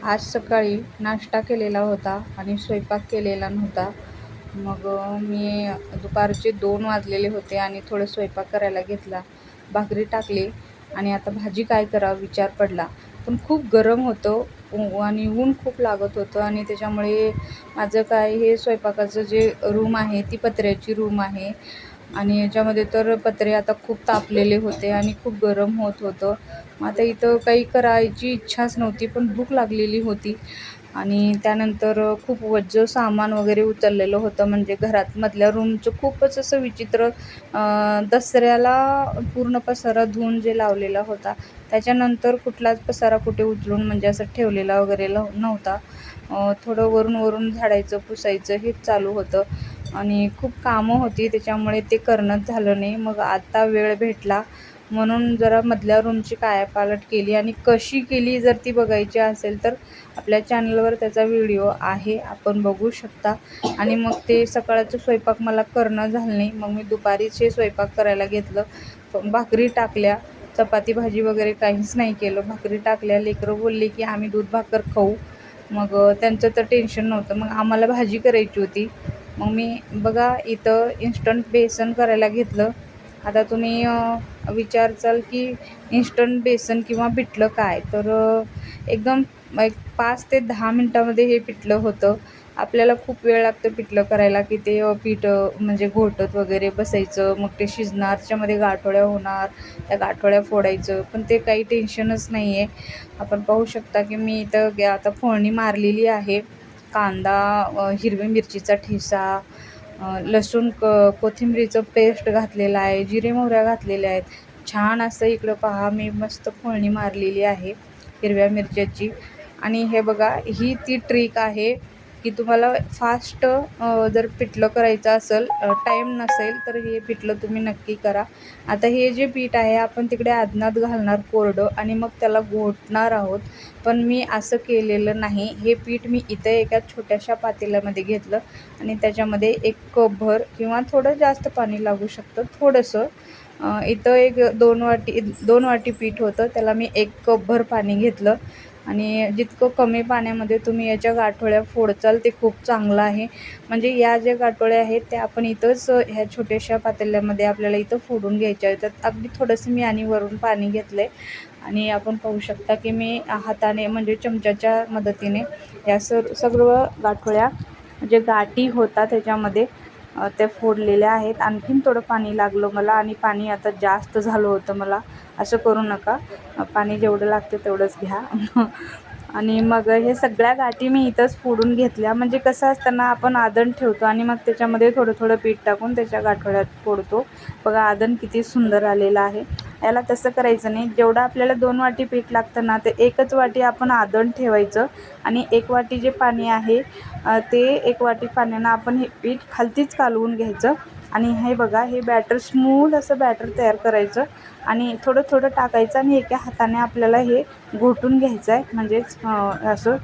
आज सकाळी नाश्ता केलेला होता आणि स्वयंपाक केलेला नव्हता. मग मी दुपारचे 2 वाजलेले होते आणि थोडं स्वयंपाक करायला घेतला. भाकरी टाकली आणि आता भाजी काय करावं विचार पडला. पण खूप गरम होतं आणि ऊन खूप लागत होतं आणि त्याच्यामुळे माझं काय हे स्वयंपाकाचं जे रूम आहे ती पत्र्याची रूम आहे आणि याच्यामध्ये तर पत्रे आता खूप तापलेले होते आणि खूप गरम होत होतं. मग आता इथं काही करायची इच्छाच नव्हती, पण भूक लागलेली होती आणि त्यानंतर खूप ओझं सामान वगैरे उचललेलं होतं. म्हणजे घरात मधल्या रूमचं खूपच असं विचित्र दसऱ्याला पूर्ण पसारा धुवून जे लावलेला होता, त्याच्यानंतर कुठलाच पसारा कुठे उचलून म्हणजे असं ठेवलेला वगैरे नव्हता. थोडं वरून झाडायचं, पुसायचं हेच चालू होतं आणि खूप कामं होती त्याच्यामुळे ते करणंच झालं नाही. मग आता वेळ भेटला म्हणून जरा मधल्या रूमची कायापालट केली आणि कशी केली जर ती बघायची असेल तर आपल्या चॅनलवर त्याचा व्हिडिओ आहे, आपण बघू शकता. आणि मग ते सकाळचं स्वयंपाक मला करणं झालं नाही. मग मी दुपारीचे स्वयंपाक करायला घेतलं. भाकरी टाकल्या, चपाती भाजी वगैरे काहीच नाही केलं. भाकरी टाकल्या, लेकरं बोलले की आम्ही दूध भाकर खाऊ. मग त्यांचं तर टेन्शन नव्हतं. मग आम्हाला भाजी करायची होती. मग मी बघा इथं इन्स्टंट बेसन करायला घेतलं. आता तुम्ही विचारचाल की इन्स्टंट बेसन किंवा पिठलं काय? तर एकदम एक 5 ते 10 मिनटामध्ये हे पिठलं होतं. आपल्याला खूप वेळ लागतो पिठलं करायला, की ते पीठ म्हणजे घोटत वगैरे बसायचं. मग ते शिजणार, त्याच्यामध्ये गाठोड्या होणार, त्या गाठोड्या फोडायचं. पण ते काही टेन्शनच नाही आहे. आपण पाहू शकता की मी इथं आता फोडणी मारलेली आहे. कांदा, हिरवी मिरचीचा ठेचा, लसूण, कोथिंबीरीचं पेस्ट घातलेलं आहे, जिरे मोहऱ्या घातलेल्या आहेत. छान असं इकडं पहा मी मस्त फोडणी मारलेली आहे हिरव्या मिरच्याची. आणि हे बघा ही ती ट्रिक आहे की तुम्हाला फास्ट जर पिठलं करायचं असेल, टाईम नसेल तर हे पिठलं तुम्ही नक्की करा. आता हे जे पीठ आहे आपण तिकडे आदनात घालणार कोरडं आणि मग त्याला घोटणार आहोत. पण मी असं केलेलं नाही. हे पीठ मी इथं एका छोट्याशा पातेल्यामध्ये घेतलं आणि त्याच्यामध्ये 1 कपभर किंवा थोडं जास्त पाणी लागू शकतं थोडंसं. इथं एक 2 वाटी पीठ होतं, त्याला मी 1 कपभर पाणी घेतलं आणि जितकं कमी पाण्यामध्ये तुम्ही याच्या गाठोड्या फोडचाल ते खूप चांगलं आहे. म्हणजे या ज्या गाठोड्या आहेत त्या आपण इथंच ह्या छोट्याशा पातेल्यामध्ये आपल्याला इथं फोडून घ्यायच्या आहेत. तर अगदी थोडंसं मी आणि वरून पाणी घेतलं आहे आणि आपण पाहू शकता की मी हाताने म्हणजे चमच्याच्या मदतीने या सर्व गाठोड्या म्हणजे गाठी होतात त्याच्यामध्ये त्या फोडलेल्या आहेत. आणखीन थोडं पाणी लागलं मला आणि पाणी आता जास्त झालं होतं मला. असं करू नका, पाणी जेवढं लागतं तेवढंच घ्या. आणि मग हे सगळ्या गाठी मी इथंच फोडून घेतल्या. म्हणजे कसं असतं ना, आपण आदण ठेवतो आणि मग त्याच्यामध्ये थोडं पीठ टाकून त्याच्या गाठोड्यात फोडतो. बघा आदण किती सुंदर आलेलं आहे. याला तसं करायचं नाही. जेवढं आपल्याला 2 वाटी पीठ लागतं ना, ते 1च वाटी आपण आदण ठेवायचं आणि 1 वाटी जे पाणी आहे ते 1 वाटी पाण्यानं आपण हे पीठ खालतीच कालवून घ्यायचं. आणि हे बघा हे बॅटर स्मूथ असं बॅटर तयार करायचं आणि थोडं टाकायचं आणि एका हाताने आपल्याला हे घोटून घ्यायचं आहे. म्हणजेच असं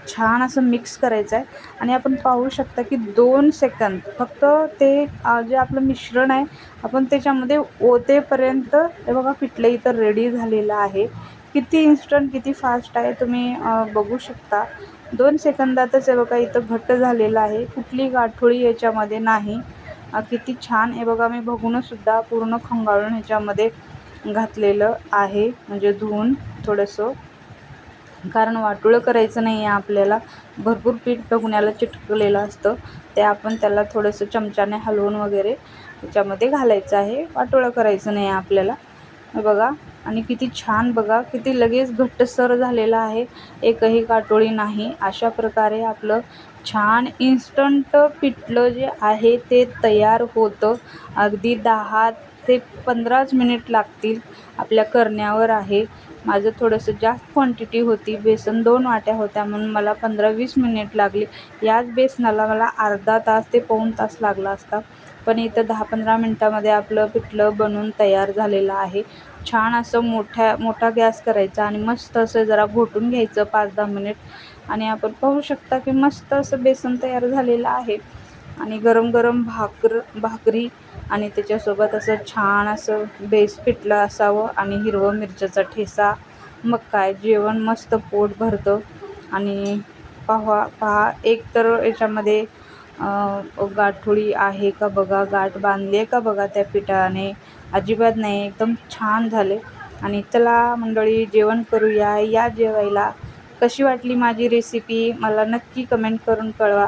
छान असं मिक्स करायचं आहे. आणि आपण पाहू शकता की 2 सेकंद फक्त ते जे आपलं मिश्रण आहे आपण त्याच्यामध्ये ओतेपर्यंत हे बघा पिठलं इथं रेडी झालेलं आहे. किती इन्स्टंट, किती फास्ट आहे तुम्ही बघू शकता. 2 सेकंदातच हे बघा इथं घट्ट झालेलं आहे. कुठली गाठोळी याच्यामध्ये नाही. किती छान. हे बघा मी बघूनसुद्धा पूर्ण खंगाळून ह्याच्यामध्ये घातलेलं आहे, म्हणजे धुवून थोडंसं. कारण वाटोळं करायचं नाही आहे आपल्याला. भरपूर पीठ बघण्याला चिटकलेलं असतं. ते आपण त्याला थोडंसं चमच्याने हलवून वगैरे त्याच्यामध्ये घालायचं आहे. वाटोळं करायचं नाही आहे आपल्याला. हे बघा आणि किती छान बघा, किती लगेच घट्टसर झालेलं आहे. एकही गाठोळी नाही. अशा प्रकारे आपलं छान इन्स्टंट पिठलं जे आहे ते तयार होतं. अगदी 10 ते 15च मिनिट लागतील आपल्या करण्यावर आहे. माझं थोडंसं जास्त क्वांटिटी होती. बेसन 2 वाट्या होत्या म्हणून मला 15-20 मिनिट लागली. याच बेसनाला मला अर्धा तास ते पाऊण तास लागला असता. पण इथं 10-15 मिनटामध्ये आपलं पिठलं बनवून तयार झालेलं आहे. छान असं मोठा गॅस करायचा आणि मस्त असं जरा घोटून घ्यायचं 5-10 मिनिट. आणि आपण पाहू शकता की मस्त असं बेसन तयार झालेलं आहे. आणि गरम भाकरी आणि त्याच्यासोबत असं छान असं बेस पिठलं असावं आणि हिरवं मिरच्याचा ठेचा. मग काय जेवण मस्त पोट भरतं. आणि पहा एक तर याच्यामध्ये गाठोडी आहे का बघा, गाठ बांधली आहे का बघा त्या पिठाने, अजिबात नाही, एकदम छान झाले. आणि चला मंडळी जेवण करूया, या जेवायला. कशी वाटली माझी रेसिपी मला नक्की कमेंट करून कळवा.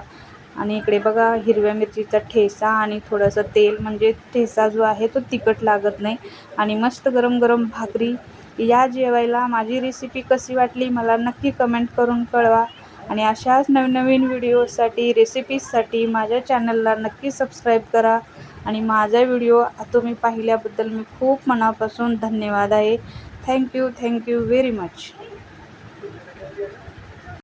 आणि इकडे बघा हिरव्या मिरचीचा ठेचा आणि थोडंसं तेल, म्हणजे ठेचा जो आहे तो तिखट लागत नाही. आणि मस्त गरम गरम भाकरी. या जेवायला. माझी रेसिपी कशी वाटली मला नक्की कमेंट करून कळवा. आणि अशाच नवीन व्हिडिओसाठी, रेसिपीजसाठी माझ्या चॅनलला नक्की सबस्क्राईब करा. आणि माझा व्हिडिओ तुम्ही पाहिल्याबद्दल मी खूप मनापासून धन्यवाद आहे. Thank you very much.